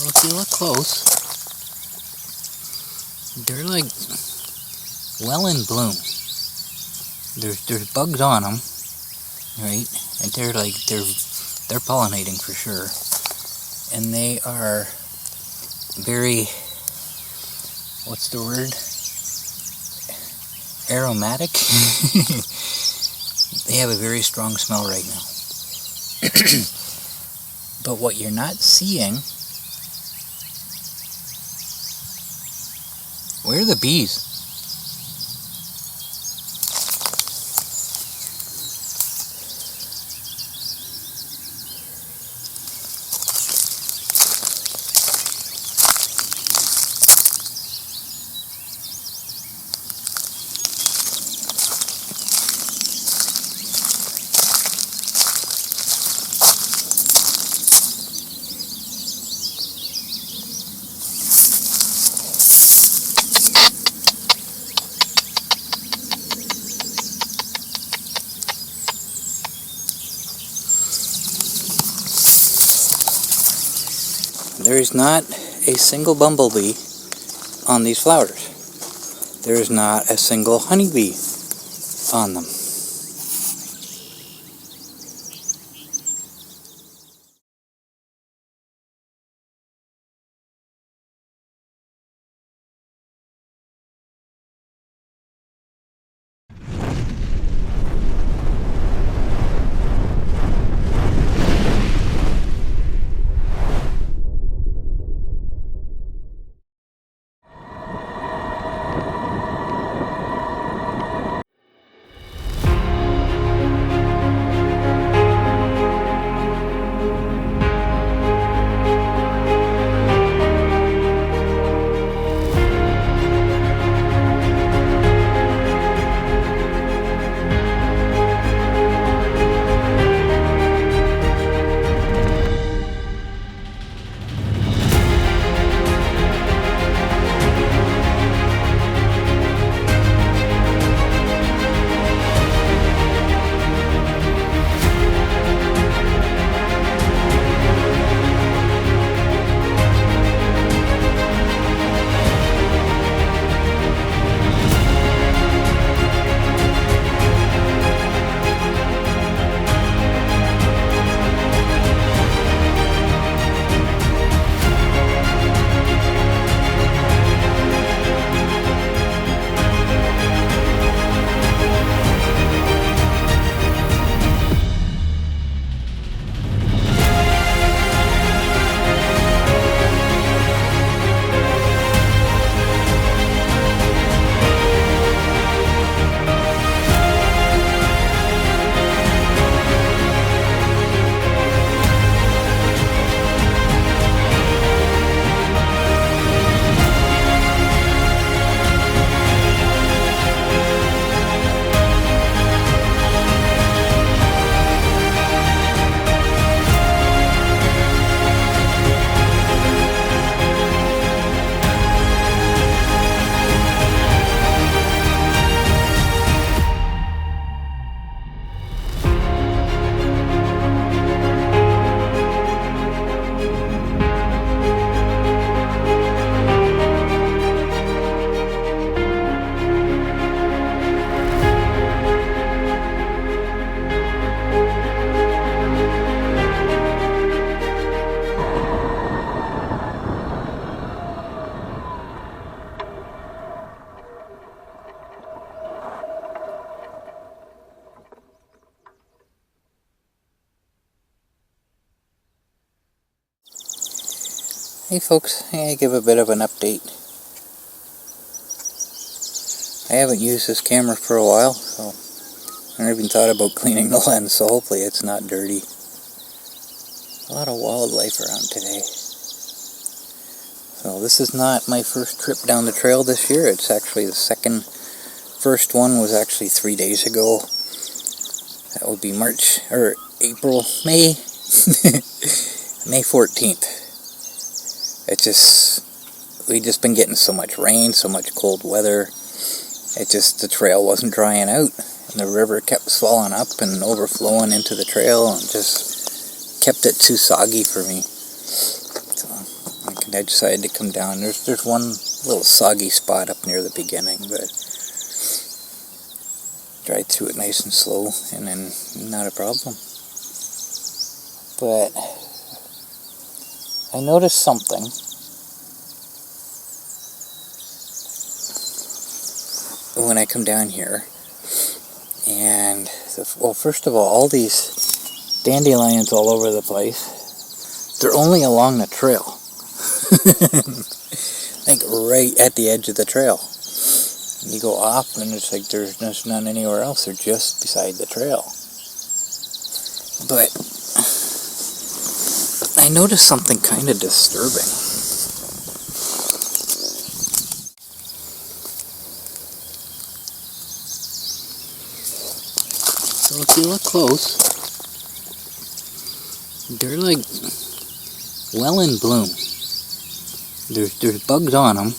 So if you look close, they're like well in bloom. There's bugs on them, right? And they're pollinating for sure. And they are very, what's the word? Aromatic. They have a very strong smell right now. But what you're not seeing, where are the bees? There is not a single bumblebee on these flowers. There is not a single honeybee on them. Hey folks, I give a bit of an update. I haven't used this camera for a while, so I haven't even thought about cleaning the lens, so hopefully it's not dirty. A lot of wildlife around today. So this is not my first trip down the trail this year, it's actually the second. First one was actually 3 days ago. That would be May 14th. We've just been getting so much rain, so much cold weather. The trail wasn't drying out, and the river kept swelling up and overflowing into the trail, and just kept it too soggy for me. So I I decided to come down. There's one little soggy spot up near the beginning, but drive through it nice and slow, and then not a problem. But I noticed something. When I come down here, and well, first of all these dandelions all over the place, they're only along the trail. Like right at the edge of the trail. You go off and it's like there's just none anywhere else. They're just beside the trail. But I noticed something kind of disturbing. So if you look close, they're like well in bloom. There's bugs on them,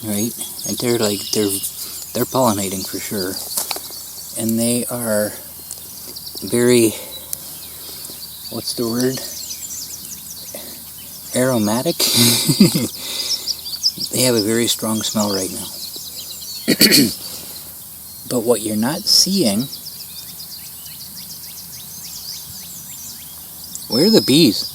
right? And they're pollinating for sure. And they are very, what's the word? Aromatic. They have a very strong smell right now. But what you're not seeing, where are the bees?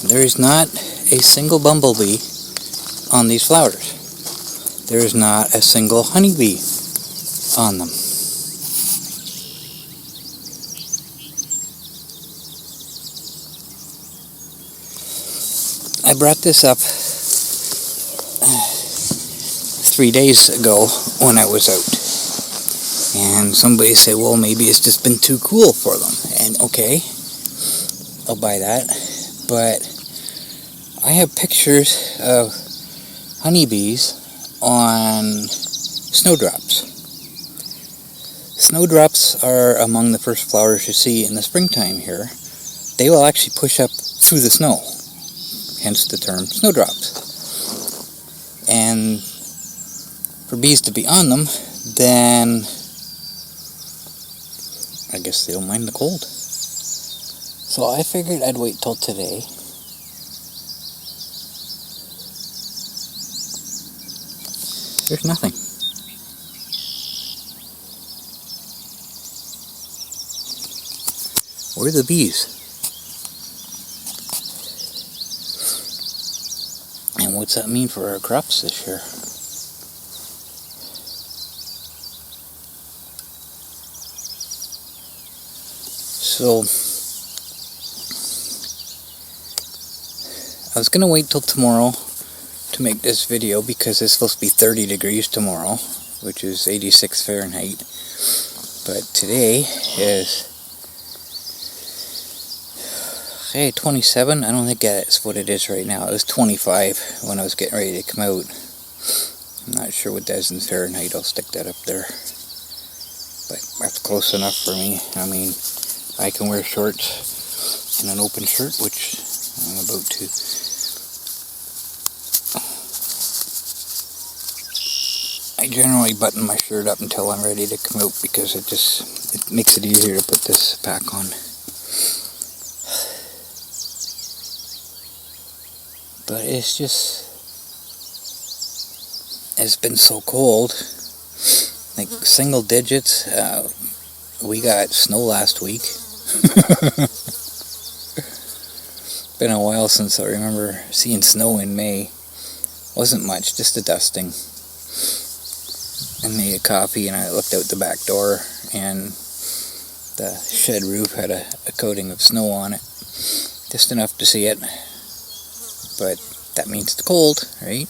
There is not a single bumblebee on these flowers. There is not a single honeybee on them. I brought this up 3 days ago when I was out. And somebody said, well, maybe it's just been too cool for them. And okay, I'll buy that. But I have pictures of honeybees on snowdrops. Snowdrops are among the first flowers you see in the springtime here. They will actually push up through the snow, hence the term snowdrops. And for bees to be on them, then I guess they don't mind the cold. So I figured I'd wait till today. There's nothing. Where are the bees? And what's that mean for our crops this year? So I was going to wait till tomorrow to make this video because it's supposed to be 30 degrees tomorrow, which is 86 Fahrenheit. But today is 27. I don't think that's what it is right now. It was 25 when I was getting ready to come out. I'm not sure what that is in Fahrenheit. I'll stick that up there. But that's close enough for me. I mean, I can wear shorts and an open shirt, which I'm about to. I generally button my shirt up until I'm ready to come out because it makes it easier to put this pack on. But it's been so cold, like single digits. We got snow last week. Been a while since I remember seeing snow in May. Wasn't much, just a dusting. I made a coffee and I looked out the back door and the shed roof had a coating of snow on it. Just enough to see it. But that means it's cold, right?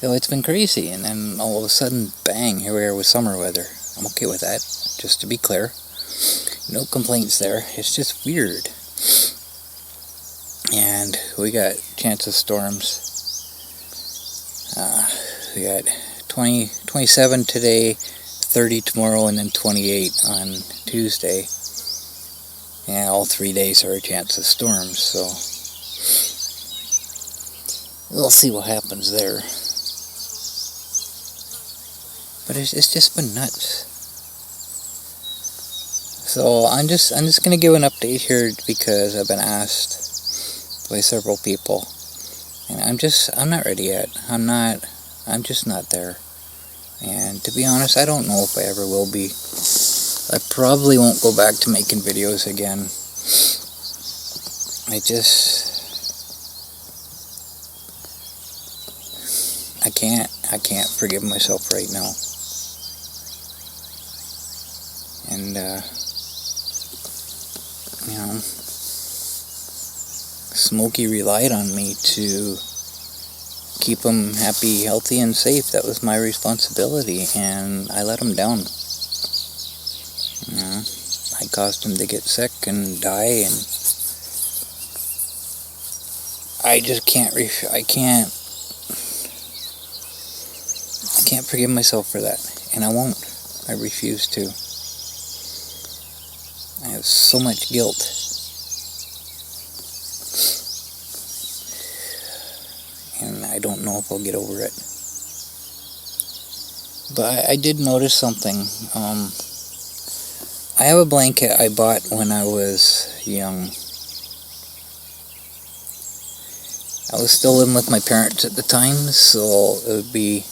So it's been crazy, and then all of a sudden, bang, here we are with summer weather. I'm okay with that, just to be clear. No complaints there. It's just weird. And we got chance of storms. We got 27 today, 30 tomorrow, and then 28 on Tuesday. And all 3 days are a chance of storms, so we'll see what happens there. But it's just been nuts. So I'm just gonna give an update here because I've been asked by several people, and I'm not ready yet. I'm just not there. And to be honest, I don't know if I ever will be. I probably won't go back to making videos again. I can't forgive myself right now. And, Smokey relied on me to keep him happy, healthy, and safe. That was my responsibility, and I let him down. I caused him to get sick and die, and I just can't forgive myself for that, and I won't. I refuse to. I have so much guilt. And I don't know if I'll get over it. But I did notice something. I have a blanket I bought when I was young. I was still living with my parents at the time, so it would be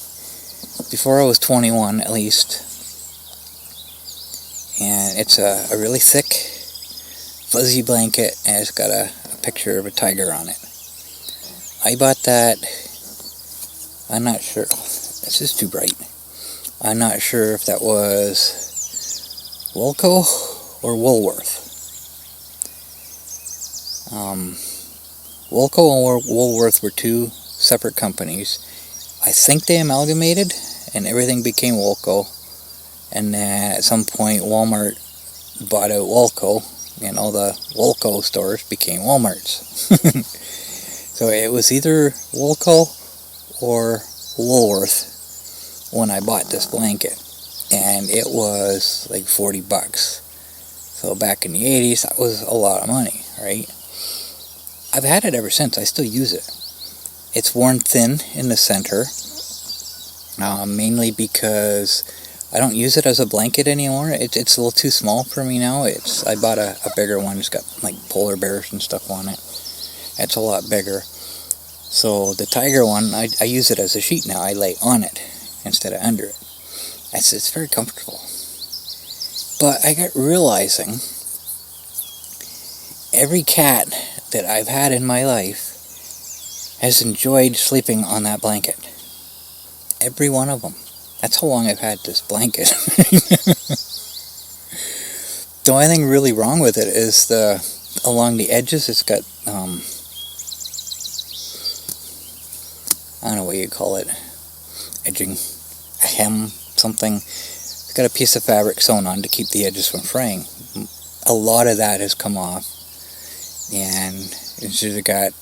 before I was 21 at least. And it's a really thick, fuzzy blanket, and it's got a picture of a tiger on it. I bought that, I'm not sure, it's just too bright. I'm not sure if that was Wilco or Woolworth. Wilco and Woolworth were two separate companies. I think they amalgamated and everything became Wilco. And then at some point Walmart bought out Wilco and all the Wilco stores became Walmarts. So it was either Wilco or Woolworth when I bought this blanket. And it was like $40. So back in the 80s, that was a lot of money, right? I've had it ever since. I still use it. It's worn thin in the center, mainly because I don't use it as a blanket anymore. It's a little too small for me now. I bought a bigger one. It's got like polar bears and stuff on it. It's a lot bigger. So the tiger one, I use it as a sheet now. I lay on it instead of under it. It's very comfortable. But I got realizing every cat that I've had in my life has enjoyed sleeping on that blanket. Every one of them. That's how long I've had this blanket. The only thing really wrong with it is along the edges, it's got, I don't know what you call it, edging, a hem, something. It's got a piece of fabric sewn on to keep the edges from fraying. A lot of that has come off, and it's either got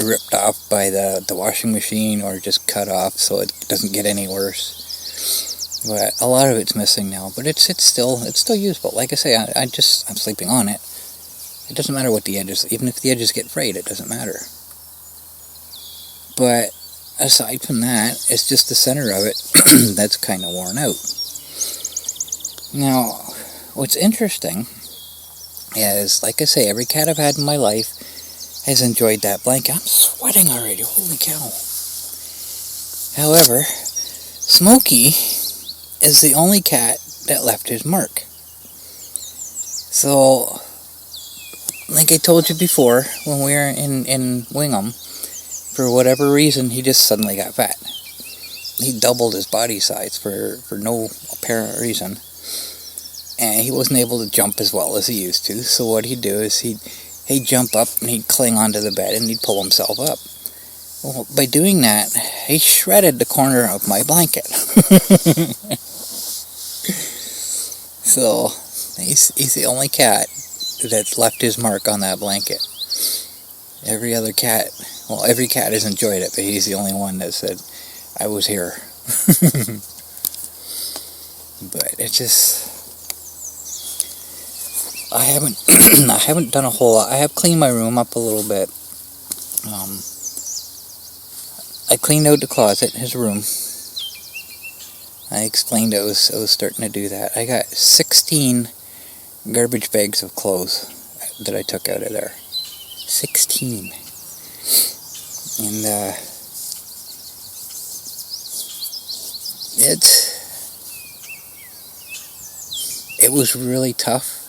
ripped off by the washing machine or just cut off so it doesn't get any worse. But a lot of it's missing now, but it's still usable. Like I say, I'm sleeping on it. It doesn't matter what the edges, even if the edges get frayed, it doesn't matter. But aside from that, it's just the center of it that's kind of worn out. Now, what's interesting is, like I say, every cat I've had in my life has enjoyed that blanket. I'm sweating already, holy cow. However, Smokey is the only cat that left his mark. So, like I told you before, when we were in Wingham, for whatever reason, he just suddenly got fat. He doubled his body size for no apparent reason. And he wasn't able to jump as well as he used to. So what he'd do is he'd jump up and he'd cling onto the bed and he'd pull himself up. Well, by doing that, he shredded the corner of my blanket. So, he's the only cat that's left his mark on that blanket. Every other cat, well, every cat has enjoyed it, but he's the only one that said, I was here. But it's just, I haven't done a whole lot. I have cleaned my room up a little bit. I cleaned out the closet, his room. I explained I was starting to do that. I got 16 garbage bags of clothes that I took out of there. 16. And it was really tough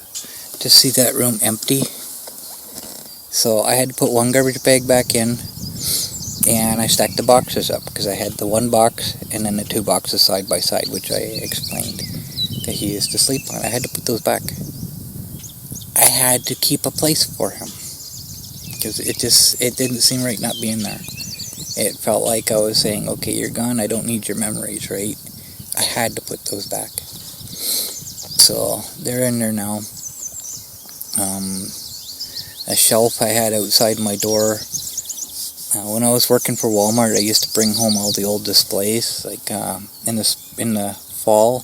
to see that room empty. So I had to put one garbage bag back in, and I stacked the boxes up, because I had the one box and then the two boxes side by side, which I explained that he used to sleep on. I had to put those back. I had to keep a place for him, because it didn't seem right not being there. It felt like I was saying, okay, you're gone, I don't need your memories, right? I had to put those back. So they're in there now. A shelf I had outside my door. When I was working for Walmart, I used to bring home all the old displays. Like in the fall,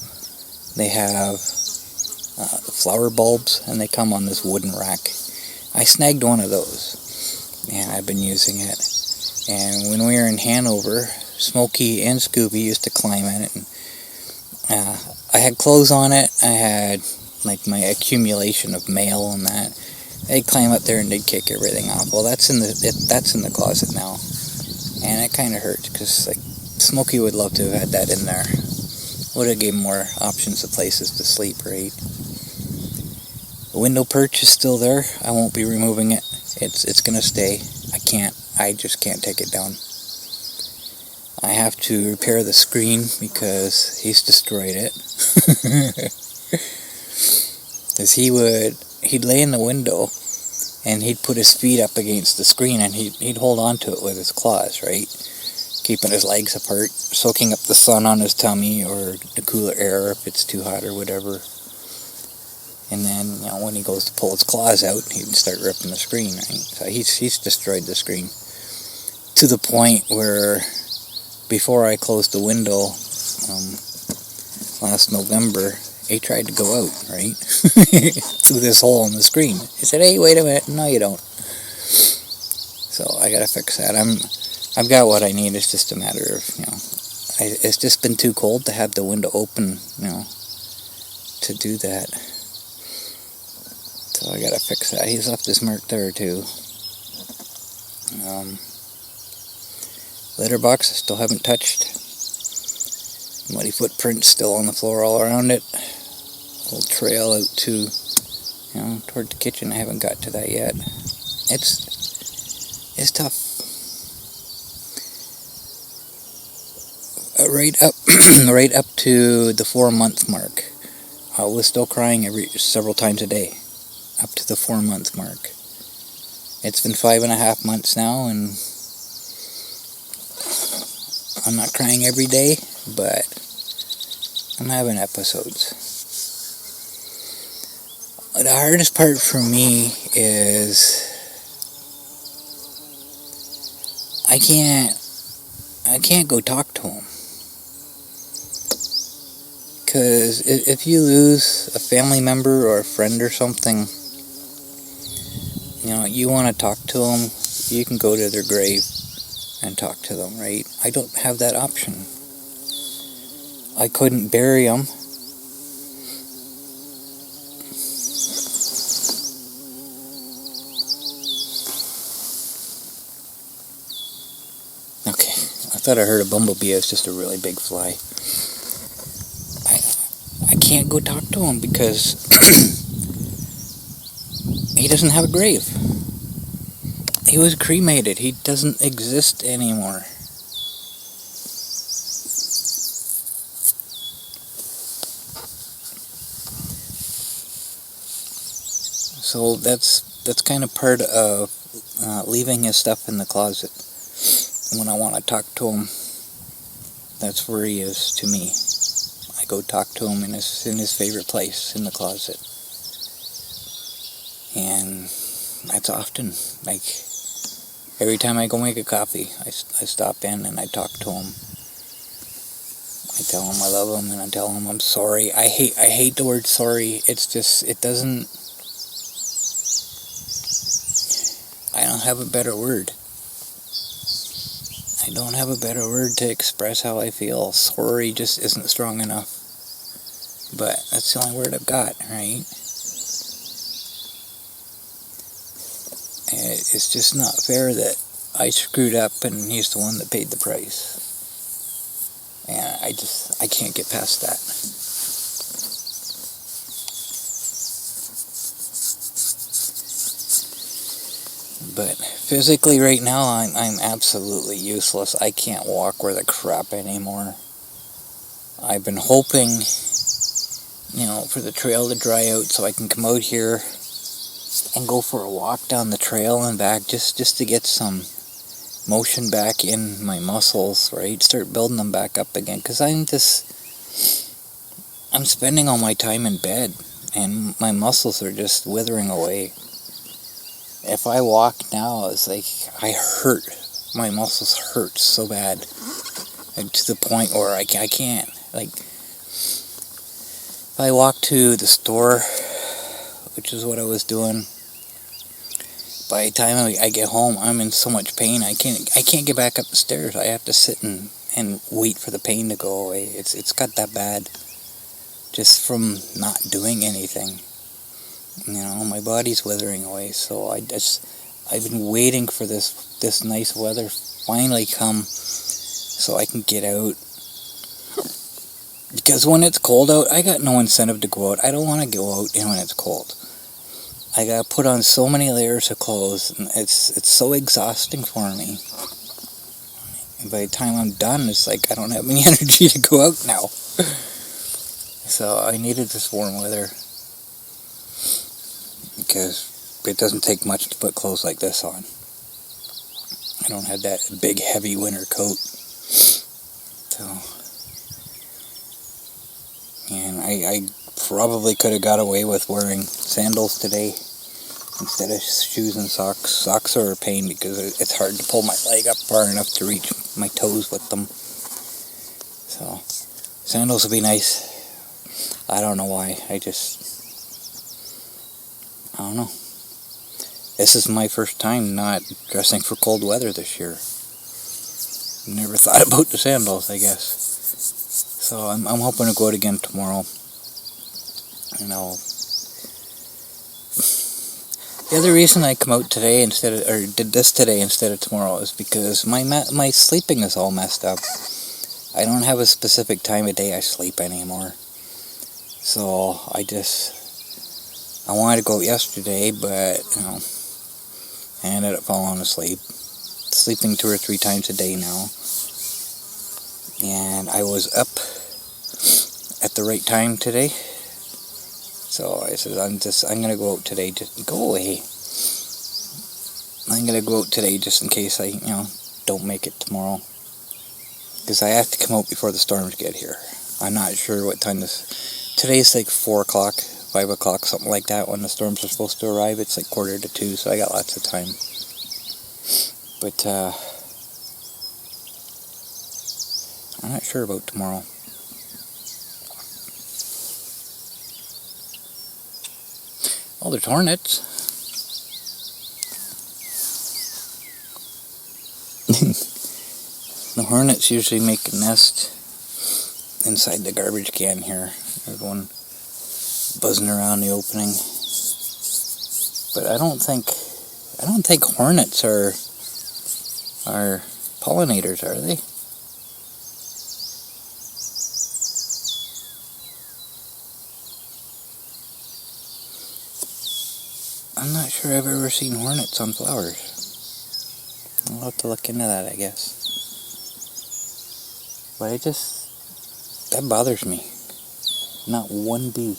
they have flower bulbs, and they come on this wooden rack. I snagged one of those, and I've been using it. And when we were in Hanover, Smokey and Scooby used to climb in it. And, I had clothes on it. I had like my accumulation of mail and that. They'd climb up there and they'd kick everything off. Well, that's in the closet now, and it kind of hurts, because like Smokey would love to have had that in there. Would have given more options of places to sleep, right? The window perch is still there. I won't be removing it. It's gonna stay. I just can't take it down. I have to repair the screen because he's destroyed it. Because he'd lay in the window and he'd put his feet up against the screen, and he'd hold on to it with his claws, right? Keeping his legs apart, soaking up the sun on his tummy or the cooler air if it's too hot or whatever. And then, when he goes to pull his claws out, he'd start ripping the screen, right? So he's destroyed the screen to the point where, before I closed the window last November, he tried to go out, right? Through this hole in the screen. He said, hey, wait a minute. No, you don't. So I gotta fix that. I've got what I need. It's just a matter of, it's just been too cold to have the window open, to do that. So I gotta fix that. He's left his mark there too. Litter box I still haven't touched. Muddy footprints still on the floor all around it. Little trail out to, toward the kitchen. I haven't got to that yet. It's tough. Right up to the 4-month mark, I was still crying several times a day. Up to the 4-month mark. It's been 5.5 months now, and I'm not crying every day, but I'm having episodes. The hardest part for me is I can't go talk to him. Because if you lose a family member or a friend or something, you want to talk to them, you can go to their grave and talk to them, right? I don't have that option. I couldn't bury them. Okay, I thought I heard a bumblebee. It's just a really big fly. I can't go talk to him because he doesn't have a grave. He was cremated. He doesn't exist anymore. So that's kind of part of leaving his stuff in the closet. when I want to talk to him, that's where he is to me. I go talk to him in his favorite place, in the closet. And that's often, like, every time I go make a coffee, I stop in and I talk to him. I tell him I love him, and I tell him I'm sorry. I hate the word sorry. It's just, it doesn't, I don't have a better word. I don't have a better word to express how I feel. Sorry just isn't strong enough. But that's the only word I've got, right? It's just not fair that I screwed up and he's the one that paid the price. And I can't get past that. But physically right now, I'm absolutely useless. I can't walk worth a crap anymore. I've been hoping, for the trail to dry out so I can come out here and go for a walk down the trail and back just to get some motion back in my muscles, right? Start building them back up again, because I'm spending all my time in bed and my muscles are just withering away. If I walk now, it's like my muscles hurt so bad, like, to the point where I can't, like, if I walk to the store, which is what I was doing, by the time I get home, I'm in so much pain. I can't get back up the stairs. I have to sit and wait for the pain to go away. It's got that bad, just from not doing anything. My body's withering away. So I've been waiting for this nice weather finally come, so I can get out. Because when it's cold out, I got no incentive to go out. I don't want to go out when it's cold. I gotta put on so many layers of clothes, and it's so exhausting for me. And by the time I'm done, it's like I don't have any energy to go out now. So I needed this warm weather, because it doesn't take much to put clothes like this on. I don't have that big heavy winter coat. So, and I probably could have got away with wearing sandals today instead of shoes and socks. Socks are a pain because it's hard to pull my leg up far enough to reach my toes with them. So, sandals would be nice. I don't know why. I don't know. This is my first time not dressing for cold weather this year. Never thought about the sandals, I guess. So I'm hoping to go out again tomorrow. The other reason I come out today did this today instead of tomorrow is because my sleeping is all messed up. I don't have a specific time of day I sleep anymore. So I wanted to go out yesterday, but I ended up falling asleep. Sleeping 2 or 3 times a day now. And I was up at the right time today. So I said, I'm going to go out today. Just go away. I'm going to go out today just in case I, don't make it tomorrow. Because I have to come out before the storms get here. I'm not sure what time today's like 4 o'clock, 5 o'clock, something like that when the storms are supposed to arrive. It's like 1:45, so I got lots of time. But, I'm not sure about tomorrow. Oh, there's hornets. The hornets usually make a nest inside the garbage can here. There's one buzzing around the opening. But I don't think hornets are pollinators, are they? I'm not sure I've ever seen hornets on flowers. I'll have to look into that, I guess. But that bothers me. Not one bee.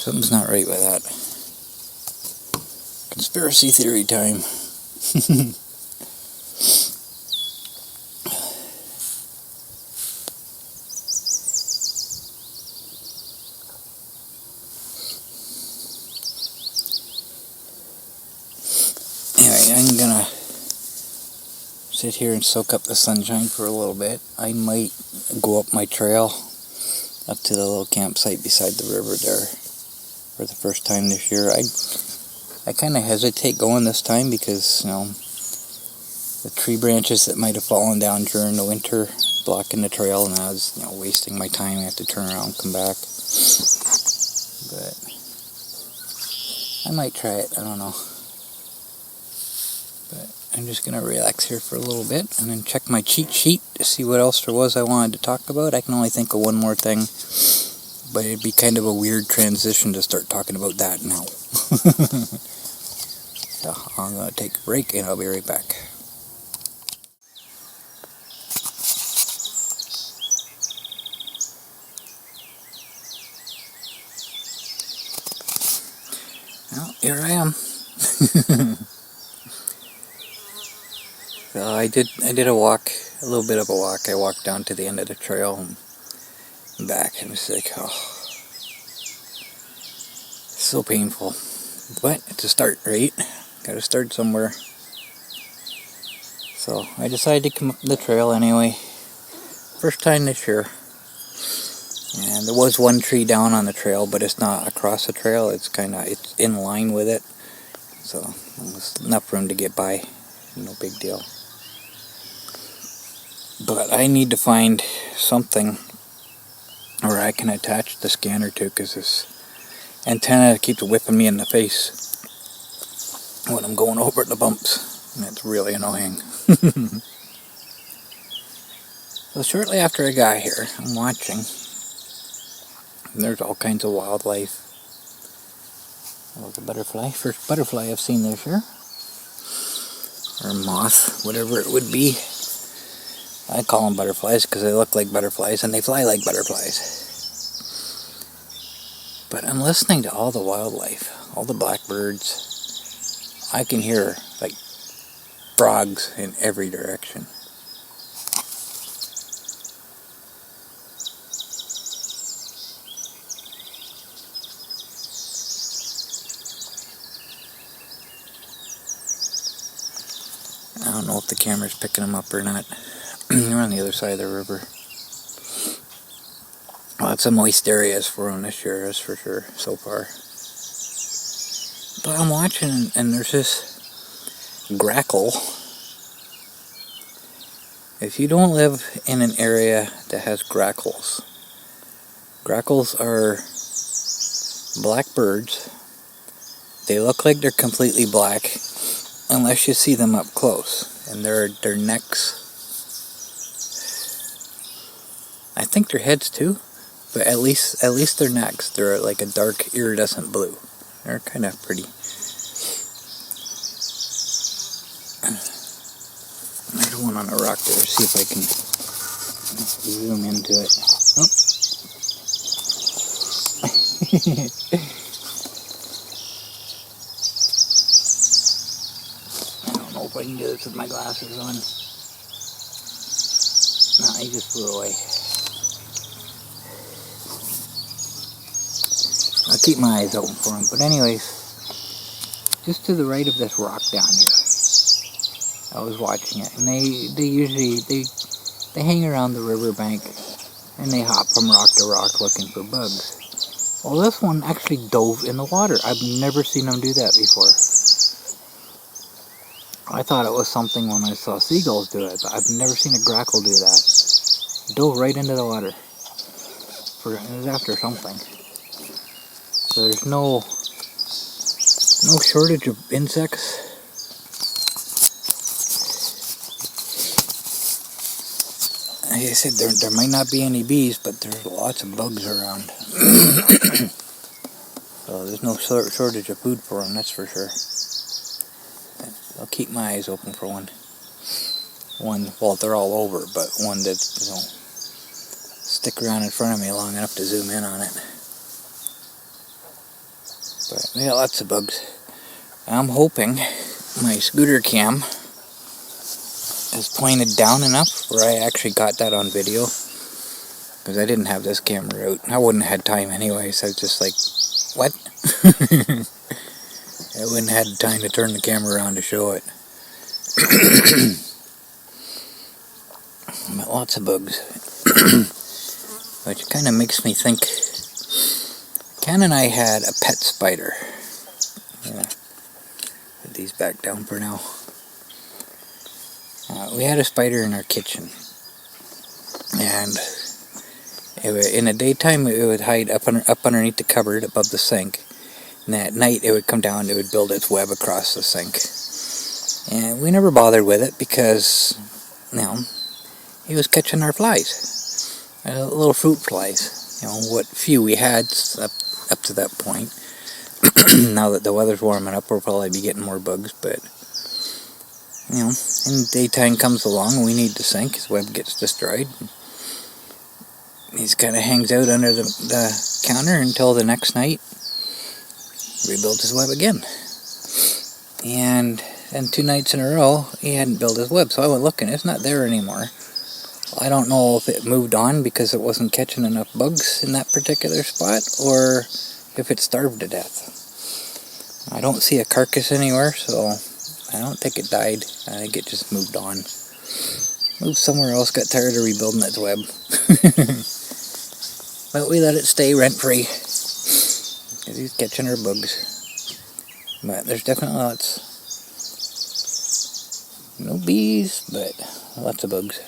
Something's not right with that. Conspiracy theory time. Anyway, I'm gonna sit here and soak up the sunshine for a little bit. I might go up my trail up to the little campsite beside the river there for the first time this year. I kind of hesitate going this time because, you know, the tree branches that might have fallen down during the winter blocking the trail, and I was, you know, wasting my time. I have to turn around and come back. But I might try it. I don't know. But I'm just going to relax here for a little bit and then check my cheat sheet to see what else there was I wanted to talk about. I can only think of one more thing, but it'd be kind of a weird transition to start talking about that now. So I'm going to take a break and I'll be right back. Well, here I am. So I did a walk, a little bit of a walk. I walked down to the end of the trail and back, and it's like, oh, so painful. But it's a start, right? Gotta start somewhere. So I decided to come up the trail anyway. First time this year. And there was one tree down on the trail, but it's not across the trail. It's in line with it. So there's enough room to get by. No big deal. But I need to find something where I can attach the scanner to, because this antenna keeps whipping me in the face when I'm going over the bumps, and it's really annoying. So shortly after I got here, I'm watching, and there's all kinds of wildlife. There's a butterfly, first butterfly I've seen this year, or moth, whatever it would be. I call them butterflies because they look like butterflies and they fly like butterflies. But I'm listening to all the wildlife, all the blackbirds. I can hear like frogs in every direction. I don't know if the camera's picking them up or not. They're on the other side of the river. Lots of moist areas for them this year, that's for sure, so far. But I'm watching, and there's this grackle. If you don't live in an area that has grackles, grackles are black birds. They look like they're completely black unless you see them up close. And their necks, I think their heads too, but at least their necks, they're like a dark iridescent blue. They're kind of pretty. There's one on a rock there. See if I can zoom into it. Oh. I don't know if I can do this with my glasses on. No, he just flew away. I'll keep my eyes open for him. But anyways, just to the right of this rock down here, I was watching it, and they usually hang around the riverbank, and they hop from rock to rock looking for bugs. Well, this one actually dove in the water. I've never seen them do that before. I thought it was something when I saw seagulls do it, but I've never seen a grackle do that. Dove right into the water. It was after something. So there's no shortage of insects. Like I said, there might not be any bees, but there's lots of bugs around. So there's no shortage of food for them, that's for sure. I'll keep my eyes open for one. Well, they're all over, but one that, you know, stick around in front of me long enough to zoom in on it. But we got lots of bugs. I'm hoping my scooter cam is pointed down enough where I actually got that on video. Because I didn't have this camera out. I wouldn't have had time anyway, so I was just like, what? I wouldn't have had time to turn the camera around to show it. But lots of bugs. Which kind of makes me think, Ken and I had a pet spider. Yeah. Put these back down for now. We had a spider in our kitchen. And in the daytime it would hide up underneath the cupboard above the sink. And at night it would come down, it would build its web across the sink. And we never bothered with it because, you know, he was catching our flies. Little fruit flies. You know, what few we had up to that point. Now that the weather's warming up, we'll probably be getting more bugs, but, you know, in daytime comes along, we need the sink, his web gets destroyed. He kind of hangs out under the counter until the next night. Rebuilt his web again. And then 2 nights in a row, he hadn't built his web, so I went looking. It's not there anymore. I don't know if it moved on because it wasn't catching enough bugs in that particular spot, or if it starved to death. I don't see a carcass anywhere, so I don't think it died. I think it just moved on. Moved somewhere else, got tired of rebuilding its web. But we let it stay rent-free. Because he's catching our bugs. But there's definitely lots. No bees, but lots of bugs.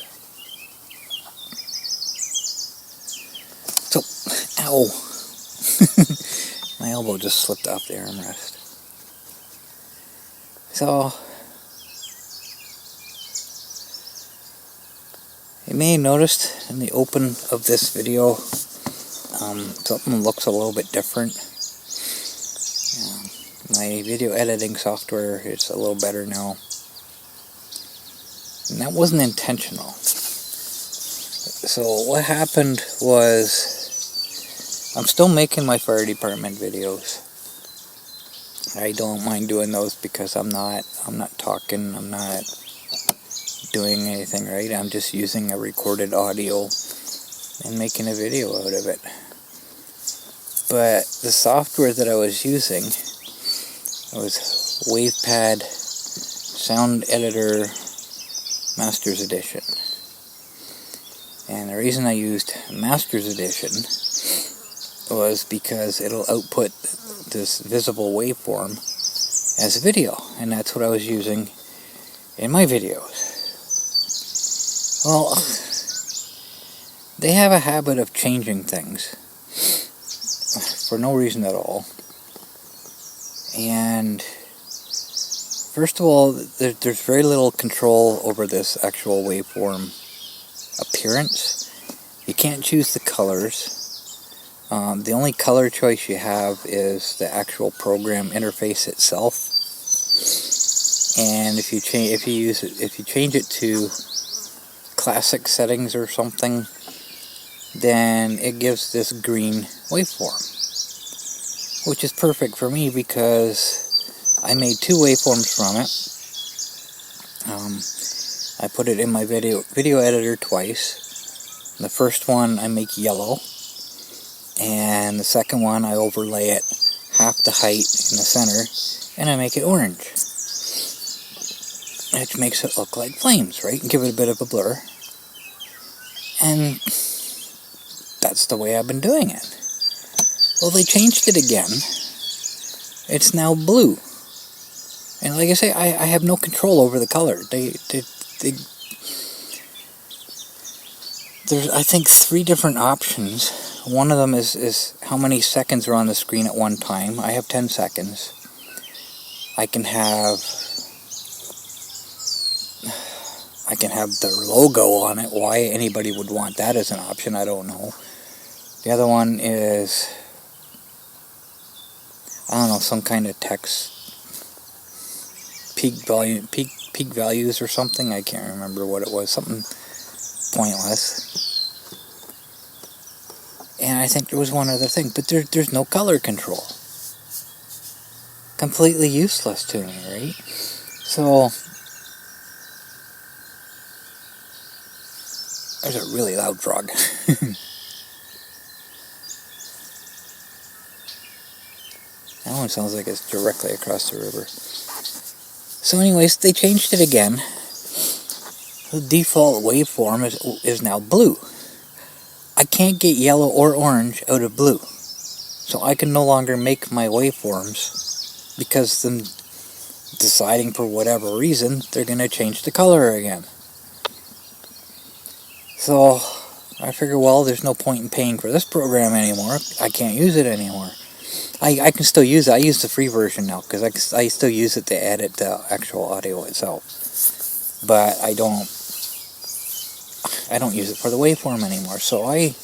So, ow! My elbow just slipped off the armrest. So, you may have noticed in the open of this video, something looks a little bit different. My video editing software is a little better now. And that wasn't intentional. So what happened was, I'm still making my fire department videos. I don't mind doing those because I'm not talking, I'm not doing anything, right? I'm just using a recorded audio and making a video out of it. But the software that I was using was WavePad Sound Editor Master's Edition. And the reason I used Master's Edition was because it'll output this visible waveform as video, and that's what I was using in my videos. Well, they have a habit of changing things for no reason at all. And first of all, there's very little control over this actual waveform appearance. You can't choose the colors. The only color choice you have is the actual program interface itself. And if you change it to classic settings or something, then it gives this green waveform, which is perfect for me because I made 2 waveforms from it. I put it in my video editor twice. The first one I make yellow, and the second one I overlay it half the height in the center, and I make it orange, which makes it look like flames, right? And give it a bit of a blur. And that's the way I've been doing it. Well, they changed it again. It's now blue. And like I say, I have no control over the color. There's, I think, 3 different options. One of them is how many seconds are on the screen at one time. I have 10 seconds. I can have their logo on it. Why anybody would want that as an option, I don't know. The other one is, I don't know, some kind of text, peak values or something. I can't remember what it was. Something pointless. And I think there was one other thing, but there's no color control. completely useless to me, right? So, there's a really loud frog. That one sounds like it's directly across the river. So anyways, they changed it again. The default waveform is now blue. I can't get yellow or orange out of blue. So I can no longer make my waveforms because them deciding for whatever reason they're going to change the color again. So I figure, well, there's no point in paying for this program anymore. I can't use it anymore. I can still use it. I use the free version now because I still use it to edit the actual audio itself. But I don't use it for the waveform anymore. So I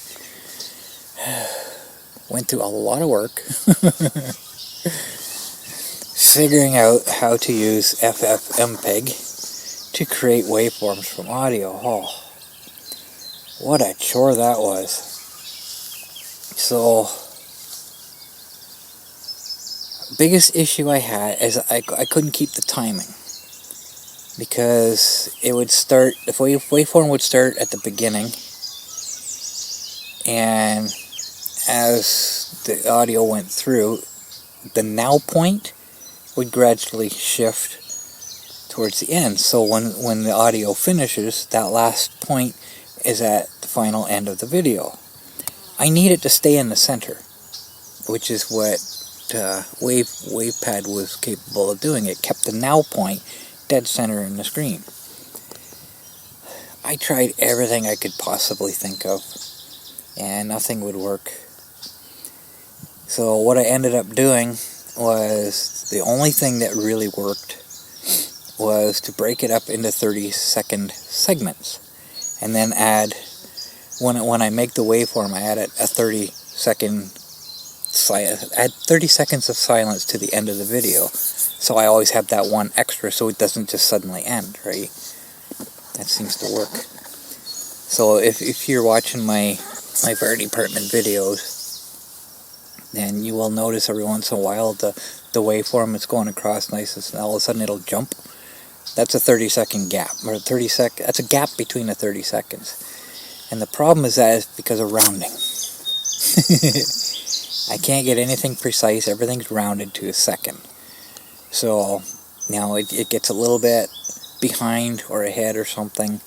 went through a lot of work figuring out how to use FFmpeg to create waveforms from audio. Oh, what a chore that was. So, biggest issue I had is I couldn't keep the timing. Because it would start, the waveform would start at the beginning, and as the audio went through, the now point would gradually shift towards the end. So when the audio finishes, that last point is at the final end of the video. I need it to stay in the center, which is what WavePad was capable of doing. It kept the now point dead center in the screen. I tried everything I could possibly think of, and nothing would work. So what I ended up doing was, the only thing that really worked was to break it up into 30-second segments, and then add, when I make the waveform, I add a 30 seconds of silence to the end of the video. So I always have that one extra so it doesn't just suddenly end, right? That seems to work. So if you're watching my fire department videos, then you will notice every once in a while the waveform is going across nice, and all of a sudden it'll jump. That's a 30-second gap, or that's a gap between the 30 seconds. And the problem is that it's because of rounding. I can't get anything precise, everything's rounded to a second. So, now it gets a little bit behind or ahead or something.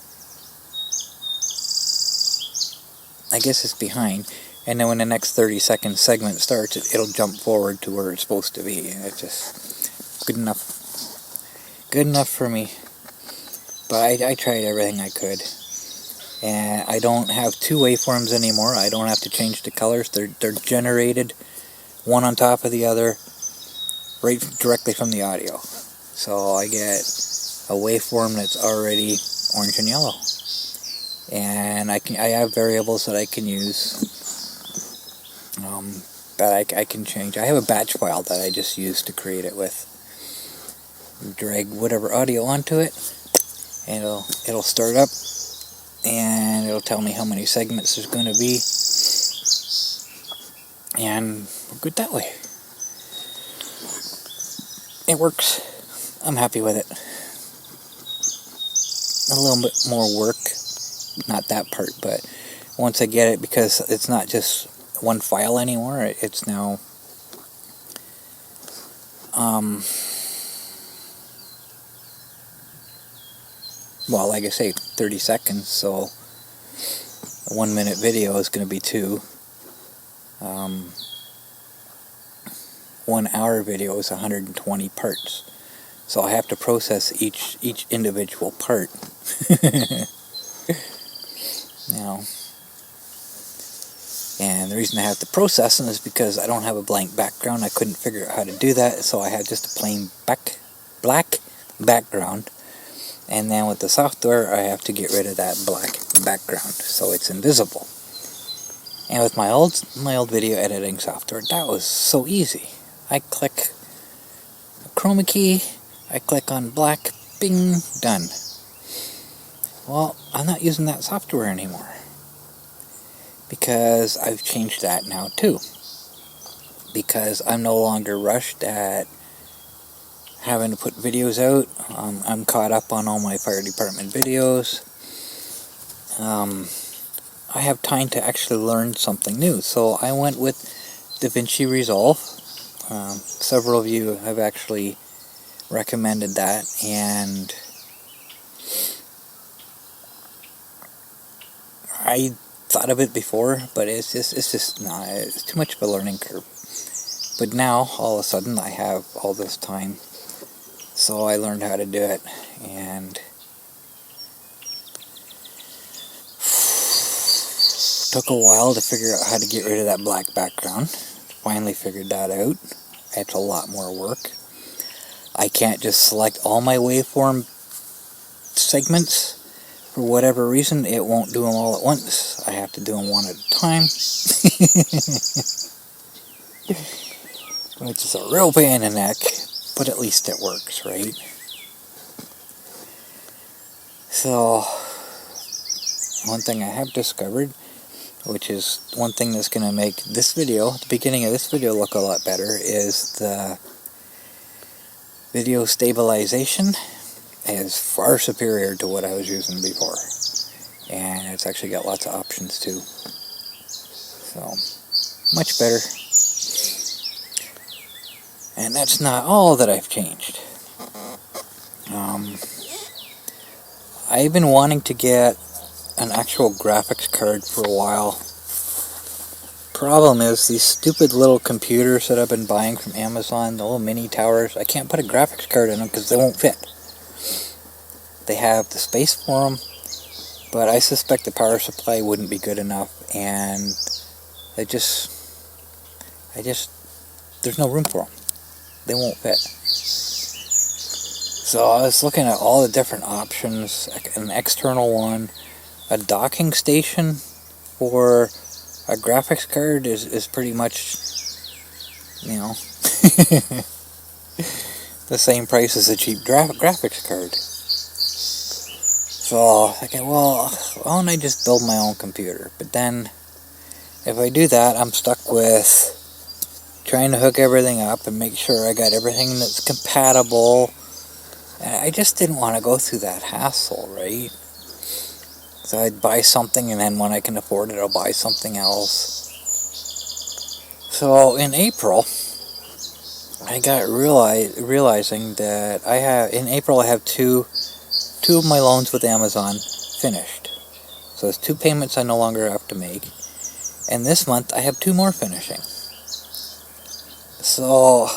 I guess it's behind. And then when the next 30-second segment starts, it'll jump forward to where it's supposed to be. And it's just good enough. Good enough for me. But I tried everything I could. And I don't have two waveforms anymore. I don't have to change the colors. They're generated one on top of the other, right directly from the audio. So I get a waveform that's already orange and yellow. And I have variables that I can use, that I can change. I have a batch file that I just use to create it with. Drag whatever audio onto it, and it'll start up, and it'll tell me how many segments there's going to be, and we're good that way. It works. I'm happy with it. A little bit more work, not that part, but once I get it, because it's not just one file anymore, it's now well, like I say, 30 seconds, so a 1 minute video is going to be 2. 1 hour video is 120 parts. So I have to process each individual part. Now, and the reason I have to process them is because I don't have a blank background. I couldn't figure out how to do that, so I had just a plain black background. And then with the software, I have to get rid of that black background, so it's invisible. And with my old video editing software, that was so easy. I click a chroma key, I click on black, bing, done. Well, I'm not using that software anymore, because I've changed that now too. Because I'm no longer rushed at having to put videos out. I'm caught up on all my fire department videos. I have time to actually learn something new, so I went with DaVinci Resolve. Several of you have actually recommended that, and I thought of it before, but it's just not. It's too much of a learning curve. But now, all of a sudden, I have all this time, so I learned how to do it, and took a while to figure out how to get rid of that black background. Finally figured that out. It's a lot more work. I can't just select all my waveform segments. For whatever reason, it won't do them all at once. I have to do them one at a time. Which is a real pain in the neck, but at least it works, right? So, one thing I have discovered, which is one thing that's going to make this video, the beginning of this video, look a lot better, is the video stabilization is far superior to what I was using before. And it's actually got lots of options too. So, much better. And that's not all that I've changed. I've been wanting to get an actual graphics card for a while. Problem is, these stupid little computers that I've been buying from Amazon, the little mini towers, I can't put a graphics card in them because they won't fit. They have the space for them, but I suspect the power supply wouldn't be good enough, and there's no room for them. They won't fit. So I was looking at all the different options, an external one, a docking station for a graphics card is pretty much, the same price as a cheap graphics card. So, okay, well, why don't I just build my own computer? But then, if I do that, I'm stuck with trying to hook everything up and make sure I got everything that's compatible. And I just didn't want to go through that hassle, right? So I'd buy something, and then when I can afford it, I'll buy something else. So, in April, I got realizing that in April I have two of my loans with Amazon finished. So there's 2 payments I no longer have to make. And this month I have 2 more finishing. So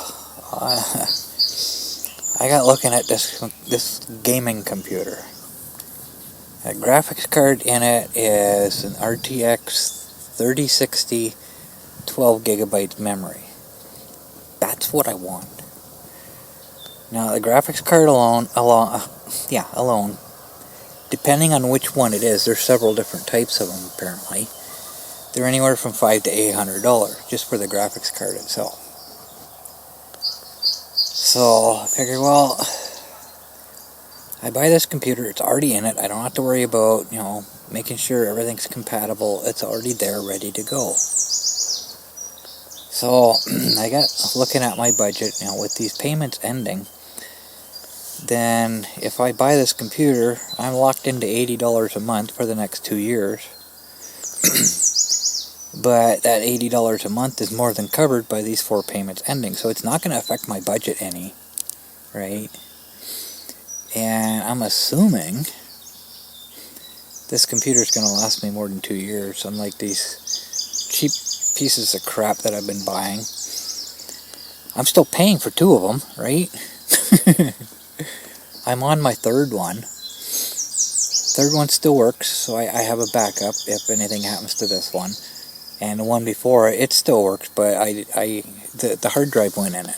I got looking at this gaming computer. A graphics card in it is an RTX 3060 12 gigabytes memory. That's what I want. Now the graphics card alone, depending on which one it is, there's several different types of them apparently. They're anywhere from $500 to $800 just for the graphics card itself. So I figured, well, I buy this computer, it's already in it, I don't have to worry about, making sure everything's compatible, it's already there, ready to go. So I got looking at my budget, with these payments ending, then if I buy this computer, I'm locked into $80 a month for the next 2 years. But that $80 a month is more than covered by these 4 payments ending, so it's not going to affect my budget any, right? And I'm assuming this computer is going to last me more than 2 years, unlike these cheap pieces of crap that I've been buying. I'm still paying for 2 of them, right? I'm on my 3rd one. 3rd one still works, so I have a backup if anything happens to this one. And the one before, it still works, but the hard drive went in it.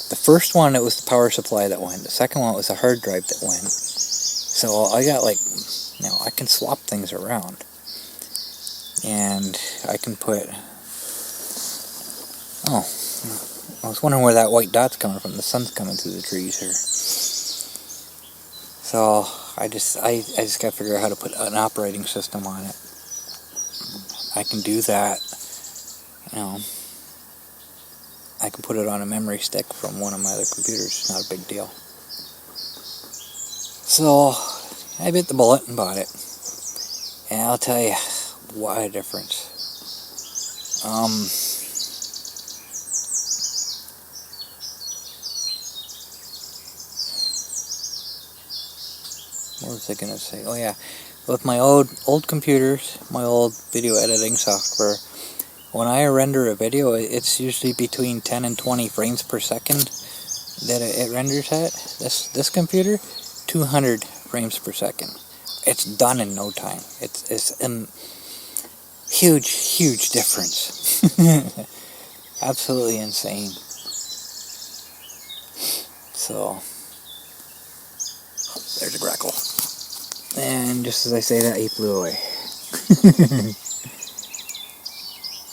The first one, it was the power supply that went. The second one was the hard drive that went. So I got I can swap things around. And I can put... Oh, I was wondering where that white dot's coming from. The sun's coming through the trees here. So I just got to figure out how to put an operating system on it. I can do that. I can put it on a memory stick from one of my other computers. It's not a big deal. So I bit the bullet and bought it. And I'll tell you, what a difference. What was I going to say? Oh yeah, with my old computers, my old video editing software, when I render a video, it's usually between 10 and 20 frames per second that it renders at. This computer, 200 frames per second. It's done in no time. It's a huge difference. Absolutely insane. So, there's a grackle. And just as I say that, he flew away.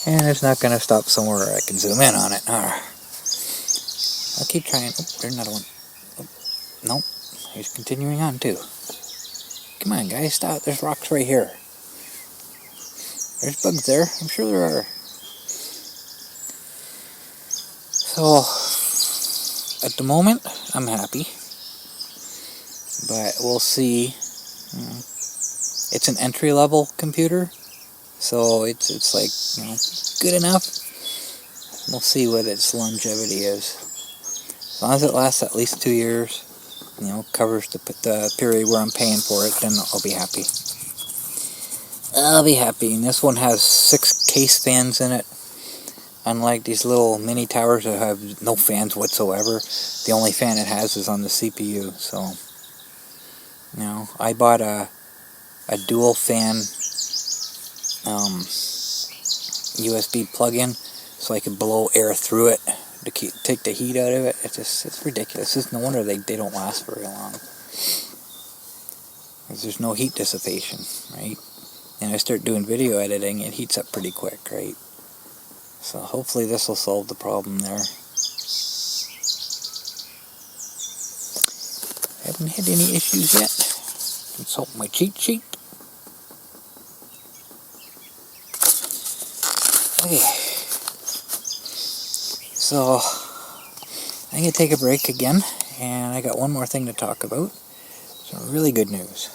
And it's not going to stop somewhere I can zoom in on it. I'll keep trying. Oh, there's another one. Oh, nope. He's continuing on too. Come on, guys, stop. There's rocks right here. There's bugs there. I'm sure there are. So, at the moment, I'm happy. But we'll see. It's an entry-level computer. So it's like, good enough. We'll see what its longevity is. As long as it lasts at least 2 years, covers the period where I'm paying for it, then I'll be happy. I'll be happy. And this one has 6 case fans in it. Unlike these little mini towers that have no fans whatsoever, the only fan it has is on the CPU. So, I bought a dual fan USB plug-in so I could blow air through it to take the heat out of it. It's ridiculous. It's no wonder they don't last very long. Because there's no heat dissipation, right? And I start doing video editing, it heats up pretty quick, right? So hopefully this will solve the problem there. Haven't had any issues yet. Consult my cheat sheet. Okay. So I'm going to take a break again, and I got one more thing to talk about. Some really good news.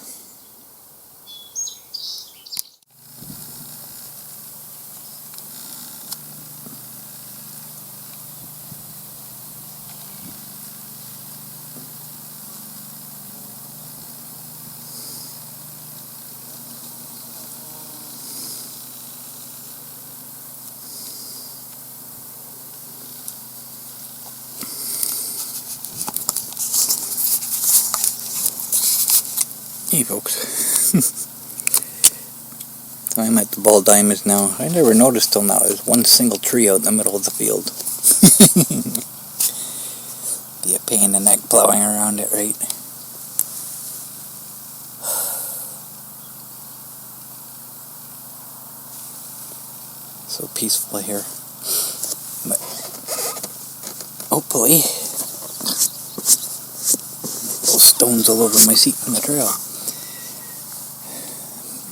Hey folks, so I'm at the Ball Diamonds now. I never noticed till now there's one single tree out in the middle of the field. Be a pain in the neck plowing around it, right? So peaceful here. But hopefully, those stones all over my seat from the trail.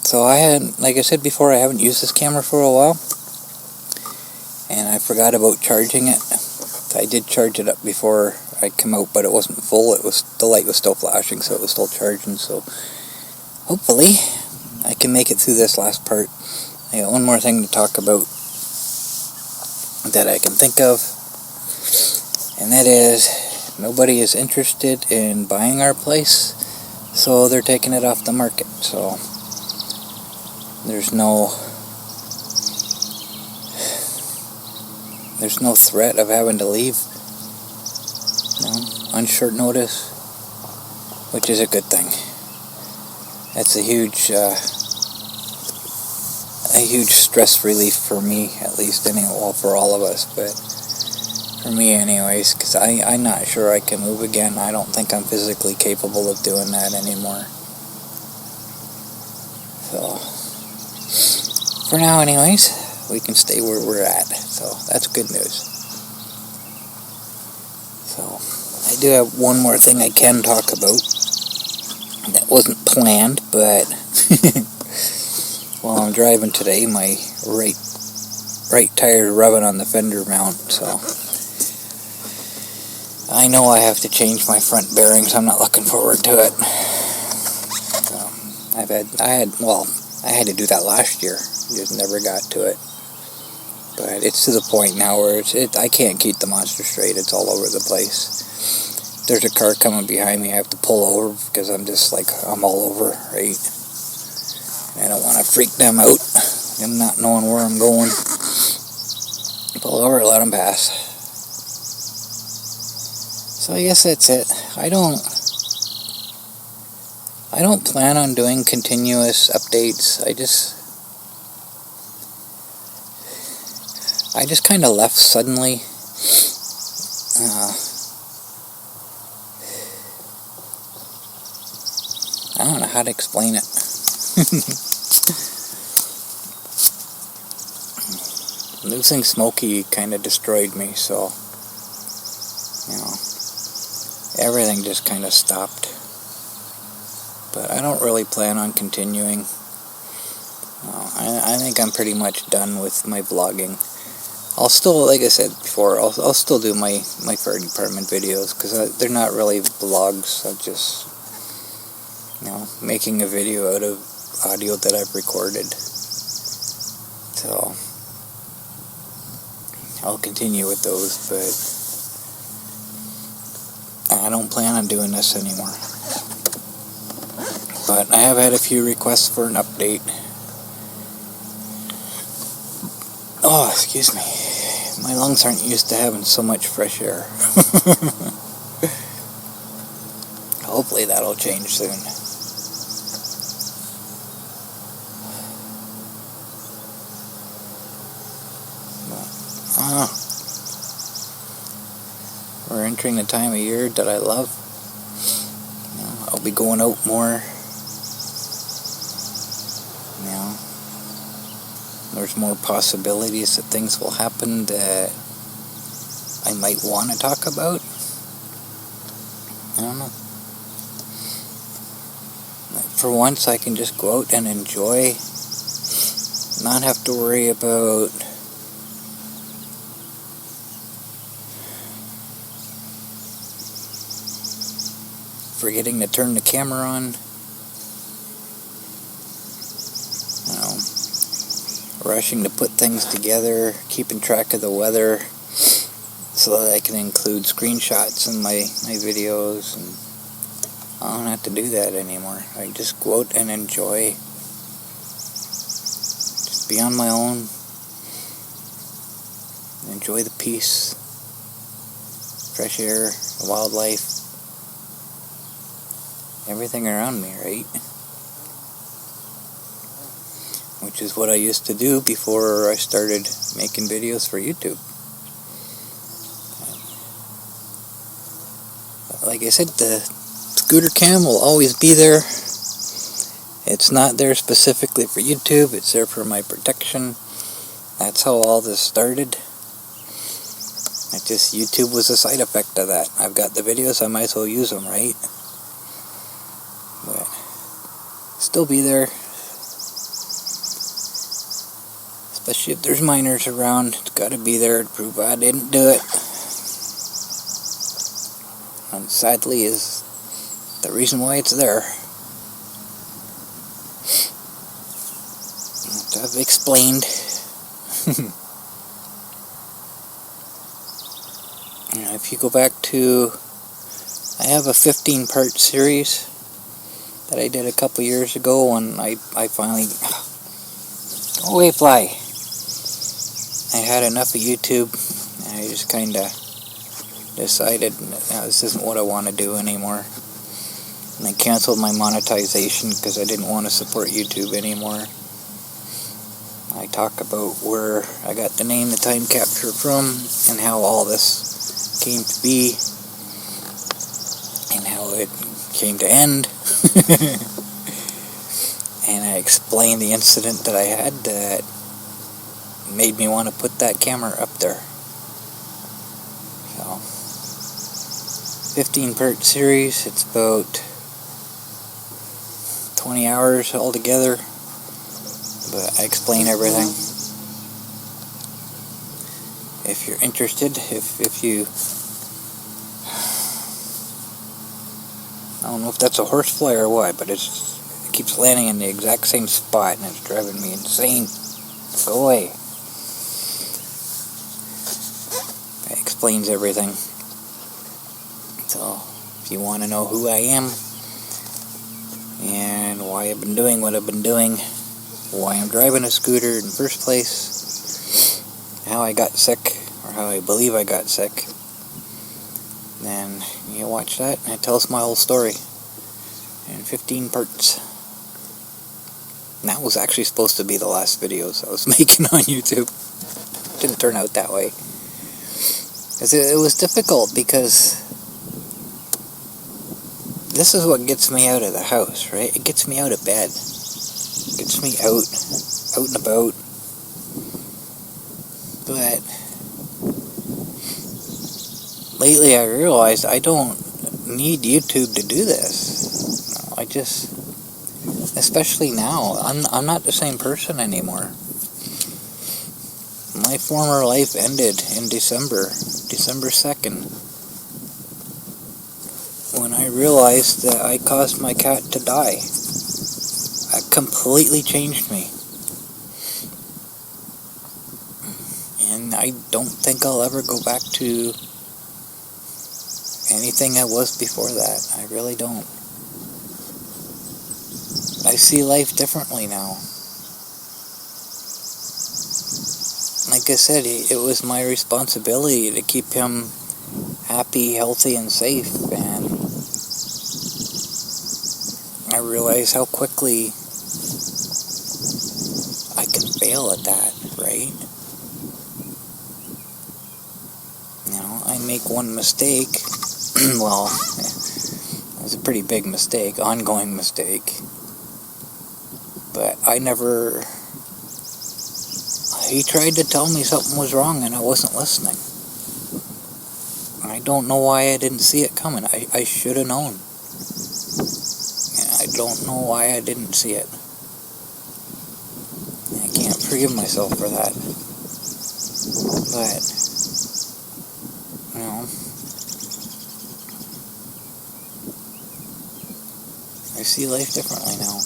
So like I said before, I haven't used this camera for a while, and I forgot about charging it. I did charge it up before I came out, but it wasn't full. The light was still flashing, so it was still charging. So hopefully I can make it through this last part. I got one more thing to talk about that I can think of, and that is nobody is interested in buying our place, so they're taking it off the market. So there's no threat of having to leave on short notice, which is a good thing. That's a huge stress relief for me, at least, well, for all of us, but for me anyways, because I'm not sure I can move again. I don't think I'm physically capable of doing that anymore. So for now anyways, we can stay where we're at, so that's good news. So I do have one more thing I can talk about that wasn't planned, but while I'm driving today, my right tire is rubbing on the fender mount, so I know I have to change my front bearings. I'm not looking forward to it. So, I had to do that last year. Just never got to it. But it's to the point now where I can't keep the monster straight. It's all over the place. There's a car coming behind me. I have to pull over because I'm all over, right? I don't want to freak them out. I'm not knowing where I'm going. Pull over, let them pass. So I guess that's it. I don't plan on doing continuous updates. I just kind of left suddenly. I don't know how to explain it. Losing Smokey kind of destroyed me, so, everything just kind of stopped. But I don't really plan on continuing. I think I'm pretty much done with my vlogging. I'll still, like I said before, I'll still do my fire department videos, because they're not really vlogs. I'm just, making a video out of audio that I've recorded. So, I'll continue with those, but I don't plan on doing this anymore. But I have had a few requests for an update. Oh, excuse me. My lungs aren't used to having so much fresh air. Hopefully that'll change soon. We're entering the time of year that I love. I'll be going out more. There's more possibilities that things will happen that I might want to talk about. I don't know. For once, I can just go out and enjoy, not have to worry about forgetting to turn the camera on. Rushing to put things together, keeping track of the weather, so that I can include screenshots in my videos, and I don't have to do that anymore. I just go out and enjoy, just be on my own, enjoy the peace, fresh air, the wildlife, everything around me, right? Which is what I used to do before I started making videos for YouTube. Like I said, the scooter cam will always be there. It's not there specifically for YouTube, it's there for my protection. That's how all this started. YouTube was a side effect of that. I've got the videos, I might as well use them, right? But still be there. Especially if there's minors around, it's got to be there to prove I didn't do it. And sadly is the reason why it's there. Which I've explained. If you go back to, I have a 15-part series that I did a couple years ago when I finally, go away fly. I had enough of YouTube, and I just kind of decided, this isn't what I want to do anymore. And I canceled my monetization because I didn't want to support YouTube anymore. I talk about where I got the name The Time Capture from, and how all this came to be, and how it came to end. And I explained the incident that I had that made me want to put that camera up there. So, 15-part series. It's about 20 hours altogether, but I explain everything. If you're interested, if you don't know if that's a horsefly or what, but it keeps landing in the exact same spot, and it's driving me insane. Go away. That explains everything. So, if you want to know who I am, and why I've been doing what I've been doing, why I'm driving a scooter in the first place, how I got sick, or how I believe I got sick, then you watch that, and it tells my whole story in 15 parts. And that was actually supposed to be the last videos I was making on YouTube. Didn't turn out that way. Because it was difficult, because this is what gets me out of the house, right? It gets me out of bed. It gets me out and about. But lately I realized I don't need YouTube to do this. I just, especially now, I'm not the same person anymore. My former life ended in December 2nd, when I realized that I caused my cat to die. That completely changed me. And I don't think I'll ever go back to anything I was before that. I really don't. I see life differently now. Like I said, it was my responsibility to keep him happy, healthy, and safe, and I realize how quickly I can fail at that, right? You know, I make one mistake, well, it was a pretty big mistake, ongoing mistake, but he tried to tell me something was wrong and I wasn't listening. I don't know why I didn't see it coming. I should have known. And I don't know why I didn't see it. I can't forgive myself for that. But, you know, I see life differently now.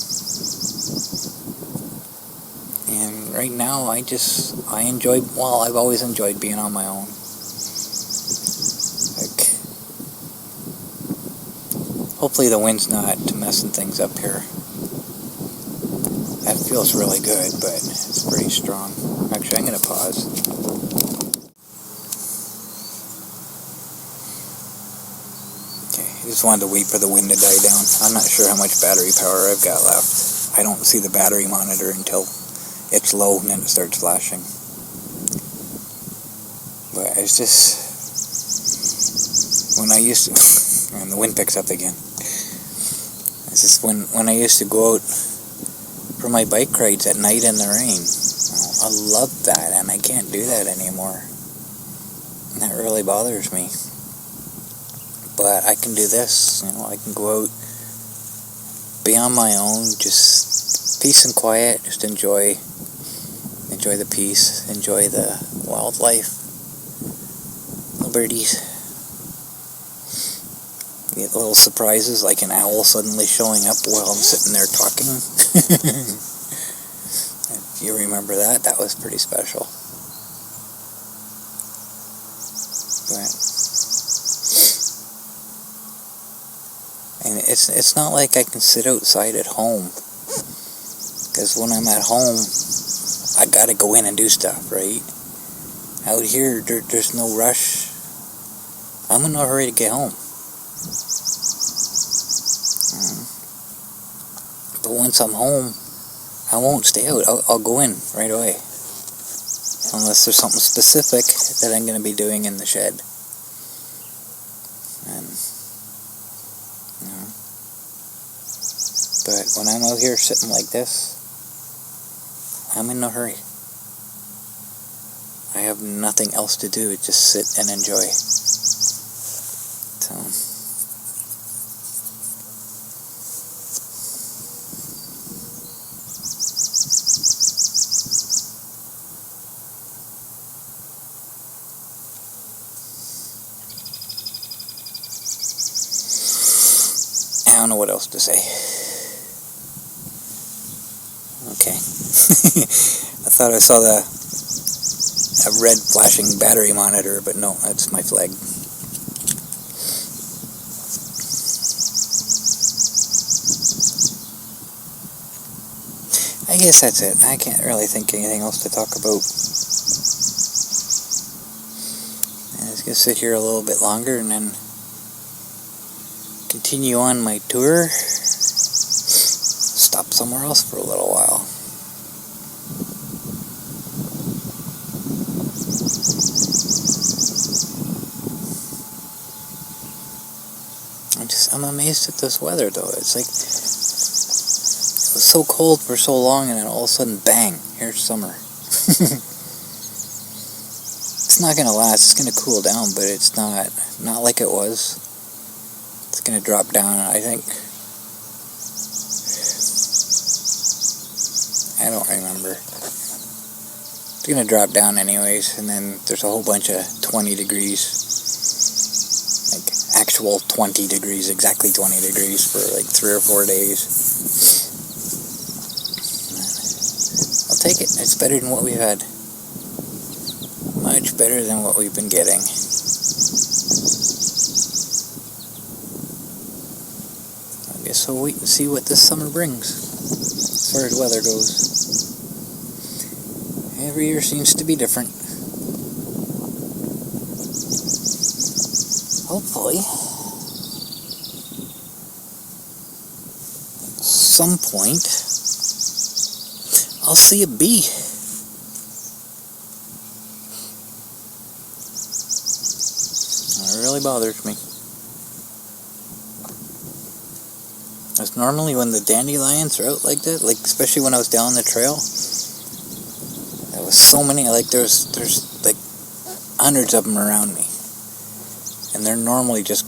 And right now, I've always enjoyed being on my own. Like, hopefully the wind's not messing things up here. That feels really good, but it's pretty strong. Actually, I'm going to pause. Okay, I just wanted to wait for the wind to die down. I'm not sure how much battery power I've got left. I don't see the battery monitor until it's low and then it starts flashing. But it's just, when I used to, and the wind picks up again. It's just when I used to go out for my bike rides at night in the rain. I love that, and I can't do that anymore. And that really bothers me. But I can do this, I can go out, be on my own, just peace and quiet, just enjoy the peace, enjoy the wildlife, little birdies. Get little surprises, like an owl suddenly showing up while I'm sitting there talking. If you remember that was pretty special. But, and it's not like I can sit outside at home, because when I'm at home, I gotta go in and do stuff, right? Out here, there's no rush. I'm in no hurry to get home. But once I'm home, I won't stay out. I'll go in right away. Unless there's something specific that I'm going to be doing in the shed. And, but when I'm out here sitting like this, I'm in no hurry. I have nothing else to do, just sit and enjoy. So, don't know what else to say. Okay. I thought I saw a red flashing battery monitor, but no, that's my flag. I guess that's it. I can't really think of anything else to talk about. I'm just going to sit here a little bit longer and then continue on my tour. Stop somewhere else for a little while. I'm amazed at this weather, though. It's like, it was so cold for so long, and then all of a sudden, bang, here's summer. It's not going to last. It's going to cool down, but it's not like it was. It's going to drop down, I think. I don't remember. It's going to drop down anyways, and then there's a whole bunch of 20 degrees. Like, actual 20 degrees, exactly 20 degrees for like 3 or 4 days. I'll take it. It's better than what we've had. Much better than what we've been getting. I guess we'll wait and see what this summer brings, as far as weather goes. Every year seems to be different. Hopefully, at some point, I'll see a bee. It really bothers me. That's normally when the dandelions are out like that, like especially when I was down the trail. There was so many, like there's like hundreds of them around me. And they're normally just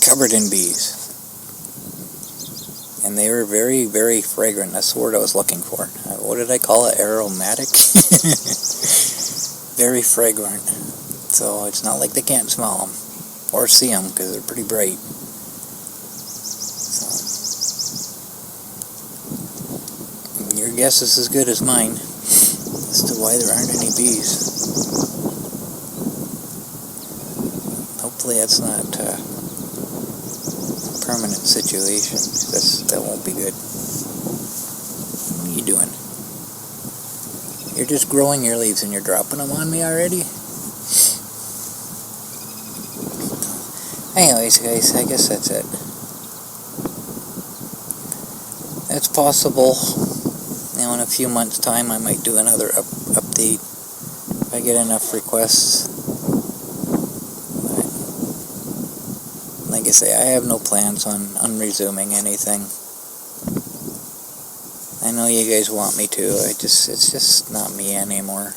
covered in bees. And they were very, very fragrant. That's the word I was looking for. What did I call it? Aromatic? Very fragrant. So it's not like they can't smell them or see them because they're pretty bright. So your guess is as good as mine as to why there aren't any bees. Hopefully that's not a permanent situation. That won't be good. What are you doing? You're just growing your leaves and you're dropping them on me already? Anyways, guys, I guess that's it. It's possible, in a few months' time I might do another update if I get enough requests. Like I say, I have no plans on resuming anything. I know you guys want me to. It's just not me anymore.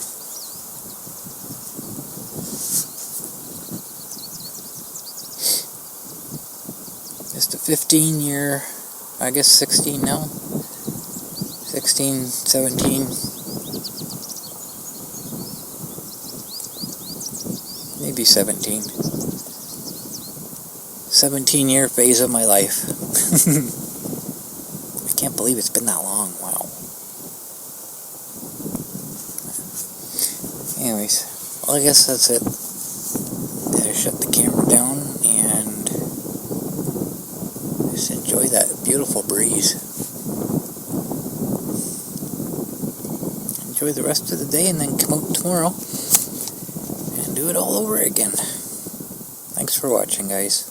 Just a 15-year, I guess 16 now. 16, 17. Maybe 17. 17-year phase of my life. I can't believe it's been that long. Wow. Anyways, well, I guess that's it. Gotta shut the camera down and just enjoy that beautiful breeze. Enjoy the rest of the day and then come out tomorrow and do it all over again. Thanks for watching, guys.